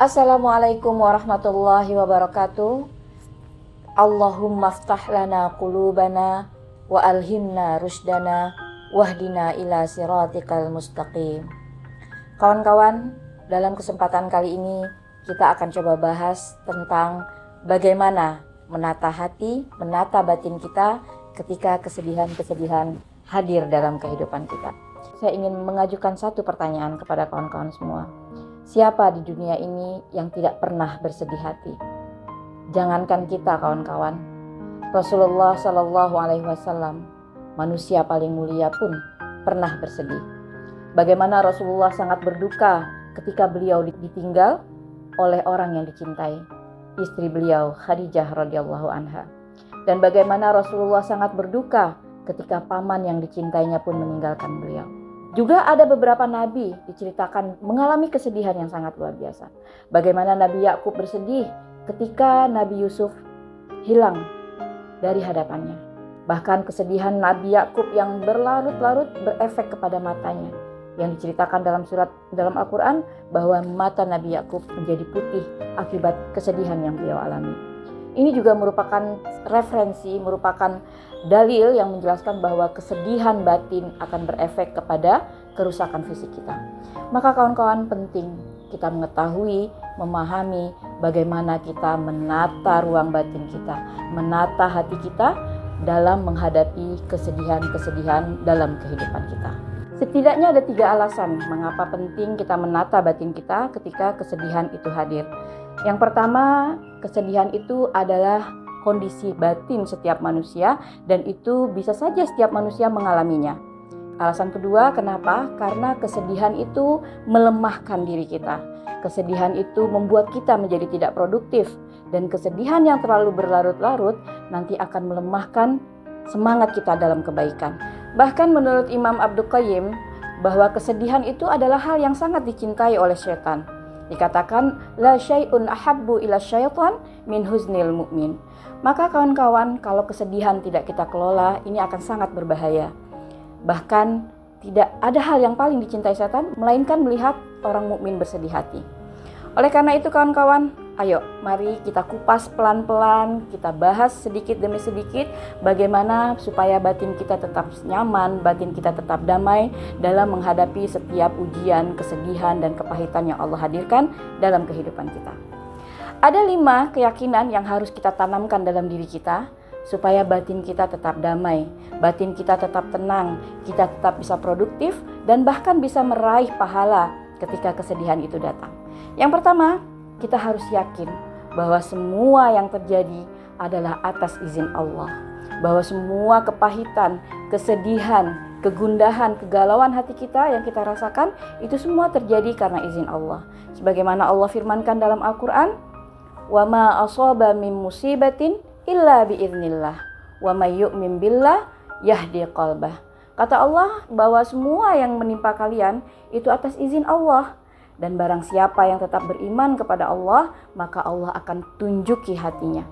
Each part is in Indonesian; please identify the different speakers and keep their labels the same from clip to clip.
Speaker 1: Assalamualaikum warahmatullahi wabarakatuh. Allahumma ftah lana qulubana wa alhimna rushdana wahdina ila siratikal mustaqim. Kawan-kawan, dalam kesempatan kali ini kita akan coba bahas tentang bagaimana menata hati, menata batin kita ketika kesedihan-kesedihan hadir dalam kehidupan kita. Saya ingin mengajukan satu pertanyaan kepada kawan-kawan semua. Siapa di dunia ini yang tidak pernah bersedih hati? Jangankan kita, kawan-kawan, Rasulullah Shallallahu Alaihi Wasallam, manusia paling mulia pun pernah bersedih. Bagaimana Rasulullah sangat berduka ketika beliau ditinggal oleh orang yang dicintai, istri beliau Khadijah radhiyallahu anha. Dan bagaimana Rasulullah sangat berduka ketika paman yang dicintainya pun meninggalkan beliau. Juga ada beberapa nabi diceritakan mengalami kesedihan yang sangat luar biasa. Bagaimana Nabi Yakub bersedih ketika Nabi Yusuf hilang dari hadapannya. Bahkan kesedihan Nabi Yakub yang berlarut-larut berefek kepada matanya. Yang diceritakan dalam Al-Quran bahwa mata Nabi Yakub menjadi putih akibat kesedihan yang beliau alami. Ini juga merupakan referensi, merupakan dalil yang menjelaskan bahwa kesedihan batin akan berefek kepada kerusakan fisik kita. Maka kawan-kawan, penting kita mengetahui, memahami bagaimana kita menata ruang batin kita, menata hati kita dalam menghadapi kesedihan-kesedihan dalam kehidupan kita. Setidaknya ada 3 alasan mengapa penting kita menata batin kita ketika kesedihan itu hadir. Yang pertama, kesedihan itu adalah kondisi batin setiap manusia dan itu bisa saja setiap manusia mengalaminya. Alasan kedua, kenapa? Karena kesedihan itu melemahkan diri kita. Kesedihan itu membuat kita menjadi tidak produktif dan kesedihan yang terlalu berlarut-larut nanti akan melemahkan semangat kita dalam kebaikan. Bahkan menurut Imam Abdul Qayyim bahwa kesedihan itu adalah hal yang sangat dicintai oleh syaitan. Dikatakan la syai'un ahabbu ila syaitan min huznil mu'min. Maka kawan-kawan, kalau kesedihan tidak kita kelola, ini akan sangat berbahaya. Bahkan tidak ada hal yang paling dicintai setan melainkan melihat orang mukmin bersedih hati. Oleh karena itu kawan-kawan, ayo mari kita kupas pelan-pelan, kita bahas sedikit demi sedikit bagaimana supaya batin kita tetap nyaman, batin kita tetap damai dalam menghadapi setiap ujian, kesedihan dan kepahitan yang Allah hadirkan dalam kehidupan kita. Ada 5 keyakinan yang harus kita tanamkan dalam diri kita supaya batin kita tetap damai, batin kita tetap tenang, kita tetap bisa produktif dan bahkan bisa meraih pahala ketika kesedihan itu datang. Yang pertama, kita harus yakin bahwa semua yang terjadi adalah atas izin Allah. Bahwa semua kepahitan, kesedihan, kegundahan, kegalauan hati kita yang kita rasakan itu semua terjadi karena izin Allah. Sebagaimana Allah firmankan dalam Al-Quran, "Wa ma asaba min musibatin illa biiznillah, wa may yu'min billah yahdi qalbah." Kata Allah bahwa semua yang menimpa kalian itu atas izin Allah. Dan barang siapa yang tetap beriman kepada Allah, maka Allah akan tunjuki hatinya.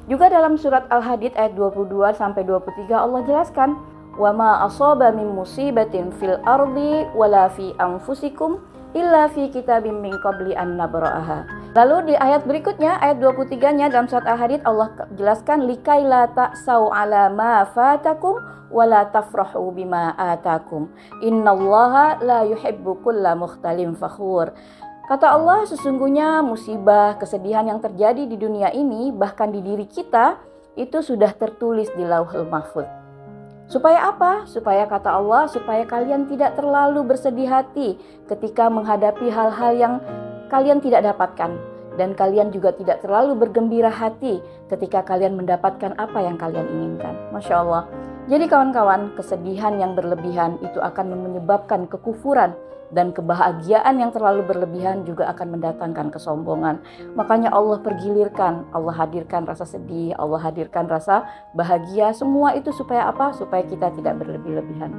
Speaker 1: Juga dalam surat Al-Hadid ayat 22 sampai 23 Allah jelaskan, "Wa ma asaba min musibatin fil ardi wala fi anfusikum illa fi kitabim min qabli an nabra'aha." Lalu di ayat berikutnya, ayat 23-nya dalam surat Al-Hadid Allah jelaskan, "Likai la ta'sau ala ma fatakum wa la tafrahu bima atakum. Innallaha la yuhibbu kulla mukhtalin fakhur." Kata Allah, sesungguhnya musibah, kesedihan yang terjadi di dunia ini, bahkan di diri kita, itu sudah tertulis di Lauhul Mahfuz. Supaya apa? Supaya kata Allah, supaya kalian tidak terlalu bersedih hati ketika menghadapi hal-hal yang kalian tidak dapatkan. Dan kalian juga tidak terlalu bergembira hati ketika kalian mendapatkan apa yang kalian inginkan. Masya Allah. Jadi kawan-kawan, kesedihan yang berlebihan itu akan menyebabkan kekufuran. Dan kebahagiaan yang terlalu berlebihan juga akan mendatangkan kesombongan. Makanya Allah pergilirkan, Allah hadirkan rasa sedih, Allah hadirkan rasa bahagia. Semua itu supaya apa? Supaya kita tidak berlebih-lebihan.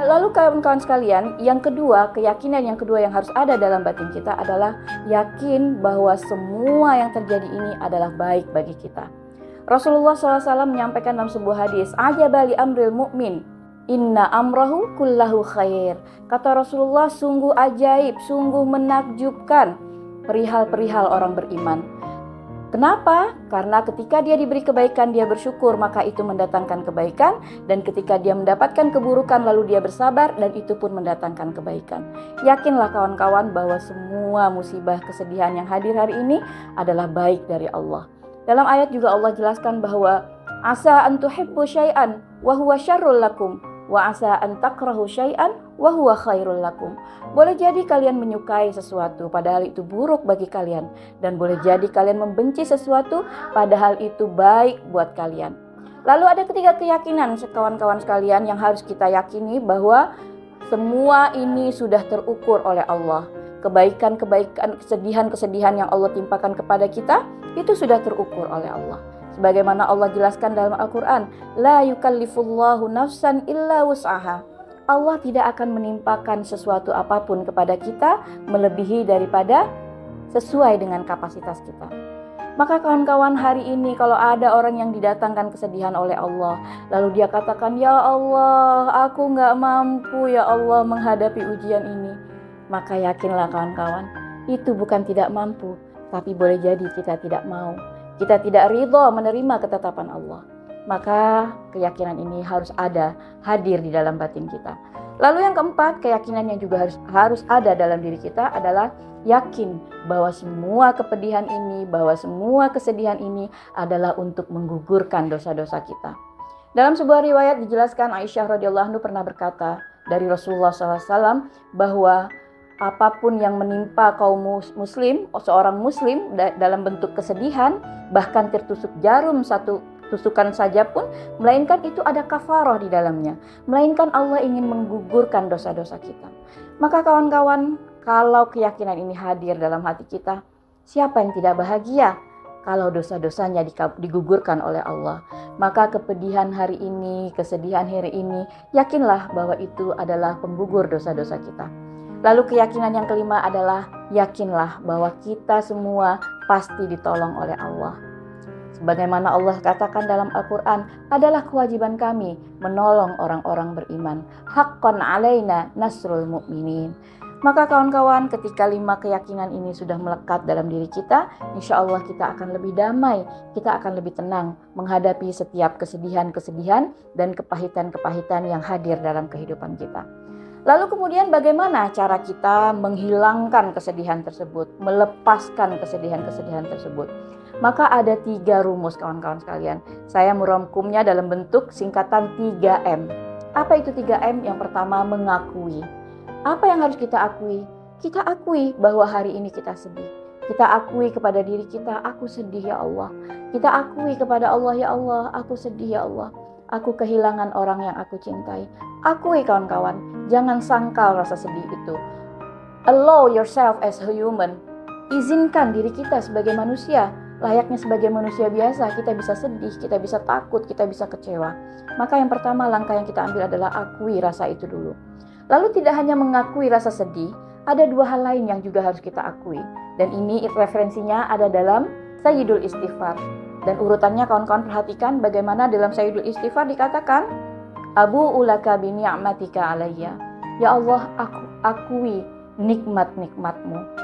Speaker 1: Lalu kawan-kawan sekalian, yang kedua, keyakinan yang kedua yang harus ada dalam batin kita adalah yakin bahwa semua yang terjadi ini adalah baik bagi kita. Rasulullah SAW menyampaikan dalam sebuah hadis, "Ajaba li amril mu'min, inna amrahu kullahu khair." Kata Rasulullah, sungguh ajaib, sungguh menakjubkan perihal-perihal orang beriman. Kenapa? Karena ketika dia diberi kebaikan, dia bersyukur, maka itu mendatangkan kebaikan. Dan ketika dia mendapatkan keburukan, lalu dia bersabar, dan itu pun mendatangkan kebaikan. Yakinlah kawan-kawan bahwa semua musibah kesedihan yang hadir hari ini adalah baik dari Allah. Dalam ayat juga Allah jelaskan bahwa asa an tuhibbu syai'an wa huwa syarrul lakum wa asa an takrahu syai'an wa huwa khairul lakum. Boleh jadi kalian menyukai sesuatu padahal itu buruk bagi kalian, dan boleh jadi kalian membenci sesuatu padahal itu baik buat kalian. Lalu ada ketiga keyakinan kawan-kawan sekalian yang harus kita yakini bahwa semua ini sudah terukur oleh Allah. Kebaikan-kebaikan, kesedihan-kesedihan yang Allah timpakan kepada kita itu sudah terukur oleh Allah. Sebagaimana Allah jelaskan dalam Al-Quran, la yukallifullahu nafsan illa wus'aha. Allah tidak akan menimpakan sesuatu apapun kepada kita melebihi daripada sesuai dengan kapasitas kita. Maka kawan-kawan, hari ini kalau ada orang yang didatangkan kesedihan oleh Allah, lalu dia katakan, ya Allah, aku gak mampu ya Allah menghadapi ujian ini. Maka yakinlah kawan-kawan, itu bukan tidak mampu, tapi boleh jadi kita tidak mau. Kita tidak ridho menerima ketetapan Allah. Maka keyakinan ini harus ada, hadir di dalam batin kita. Lalu yang keempat, keyakinan yang juga harus ada dalam diri kita adalah yakin bahwa semua kepedihan ini, bahwa semua kesedihan ini adalah untuk menggugurkan dosa-dosa kita. Dalam sebuah riwayat dijelaskan Aisyah radhiyallahu anha pernah berkata dari Rasulullah SAW bahwa apapun yang menimpa kaum muslim, seorang muslim dalam bentuk kesedihan, bahkan tertusuk jarum satu tusukan saja pun, melainkan itu ada kafarah di dalamnya. Melainkan Allah ingin menggugurkan dosa-dosa kita. Maka kawan-kawan, kalau keyakinan ini hadir dalam hati kita, siapa yang tidak bahagia kalau dosa-dosanya digugurkan oleh Allah? Maka kepedihan hari ini, kesedihan hari ini, yakinlah bahwa itu adalah penggugur dosa-dosa kita. Lalu keyakinan yang kelima adalah yakinlah bahwa kita semua pasti ditolong oleh Allah. Sebagaimana Allah katakan dalam Al-Quran, adalah kewajiban kami menolong orang-orang beriman. Haqqan alaina nasrul mu'minin. Maka kawan-kawan, ketika 5 keyakinan ini sudah melekat dalam diri kita, insya Allah kita akan lebih damai, kita akan lebih tenang menghadapi setiap kesedihan-kesedihan dan kepahitan-kepahitan yang hadir dalam kehidupan kita. Lalu kemudian bagaimana cara kita menghilangkan kesedihan tersebut, melepaskan kesedihan-kesedihan tersebut? Maka ada 3 rumus kawan-kawan sekalian. Saya merangkumnya dalam bentuk singkatan 3M. Apa itu 3M? Yang pertama, mengakui. Apa yang harus kita akui? Kita akui bahwa hari ini kita sedih. Kita akui kepada diri kita, aku sedih ya Allah. Kita akui kepada Allah, ya Allah, aku sedih ya Allah. Aku kehilangan orang yang aku cintai. Akui kawan-kawan, jangan sangkal rasa sedih itu. Allow yourself as a human. Izinkan diri kita sebagai manusia. Layaknya sebagai manusia biasa, kita bisa sedih, kita bisa takut, kita bisa kecewa. Maka yang pertama, langkah yang kita ambil adalah akui rasa itu dulu. Lalu tidak hanya mengakui rasa sedih, ada 2 hal lain yang juga harus kita akui. Dan ini referensinya ada dalam Sayyidul Istighfar. Dan urutannya kawan-kawan perhatikan bagaimana dalam Sayyidul Istighfar dikatakan, Abu ulaka bi ni'matika alayya. Ya Allah, aku akui nikmat-nikmatmu.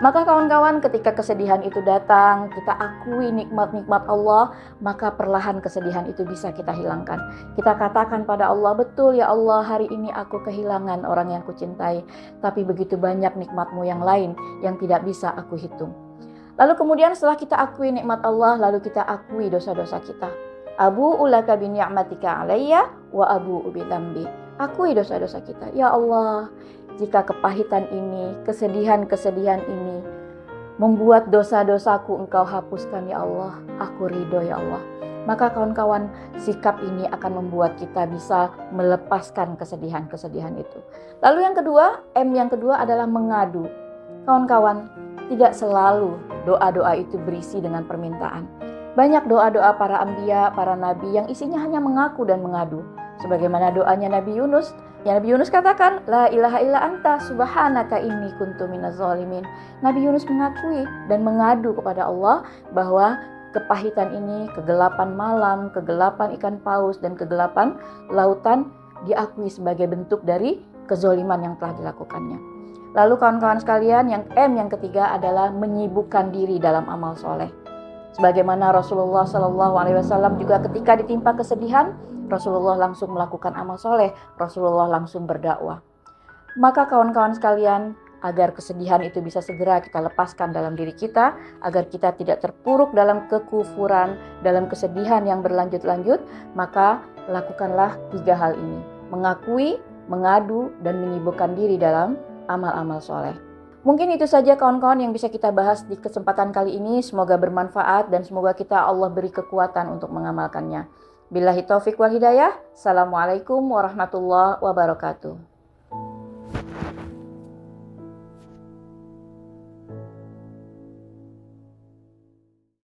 Speaker 1: Maka kawan-kawan, ketika kesedihan itu datang, kita akui nikmat-nikmat Allah, maka perlahan kesedihan itu bisa kita hilangkan. Kita katakan pada Allah, betul ya Allah, hari ini aku kehilangan orang yang kucintai, tapi begitu banyak nikmatmu yang lain yang tidak bisa aku hitung. Lalu kemudian setelah kita akui nikmat Allah, lalu kita akui dosa-dosa kita. Abu ulaka bi ni'matika alayya wa abu bi dzambi. Akui dosa-dosa kita. Ya Allah, jika kepahitan ini, kesedihan-kesedihan ini membuat dosa-dosaku Engkau hapuskan ya Allah, aku ridho ya Allah. Maka kawan-kawan, sikap ini akan membuat kita bisa melepaskan kesedihan-kesedihan itu. Lalu yang kedua, M yang kedua adalah mengadu. Kawan-kawan, tidak selalu doa-doa itu berisi dengan permintaan. Banyak doa-doa para anbiya, para nabi yang isinya hanya mengaku dan mengadu. Sebagaimana doanya Nabi Yunus. Ya, Nabi Yunus katakan, La ilaha illa anta subhanaka inni kuntu minaz zalimin. Nabi Yunus mengakui dan mengadu kepada Allah bahwa kepahitan ini, kegelapan malam, kegelapan ikan paus, dan kegelapan lautan diakui sebagai bentuk dari kezaliman yang telah dilakukannya. Lalu kawan-kawan sekalian, yang yang ketiga adalah menyibukkan diri dalam amal soleh. Sebagaimana Rasulullah SAW juga ketika ditimpa kesedihan, Rasulullah langsung melakukan amal soleh, Rasulullah langsung berdakwah. Maka kawan-kawan sekalian, agar kesedihan itu bisa segera kita lepaskan dalam diri kita, agar kita tidak terpuruk dalam kekufuran, dalam kesedihan yang berlanjut-lanjut, maka lakukanlah 3 hal ini: mengakui, mengadu, dan menyibukkan diri dalam amal-amal soleh. Mungkin itu saja kawan-kawan yang bisa kita bahas di kesempatan kali ini. Semoga bermanfaat dan semoga kita Allah beri kekuatan untuk mengamalkannya. Billahi taufiq wal hidayah. Assalamualaikum warahmatullahi wabarakatuh.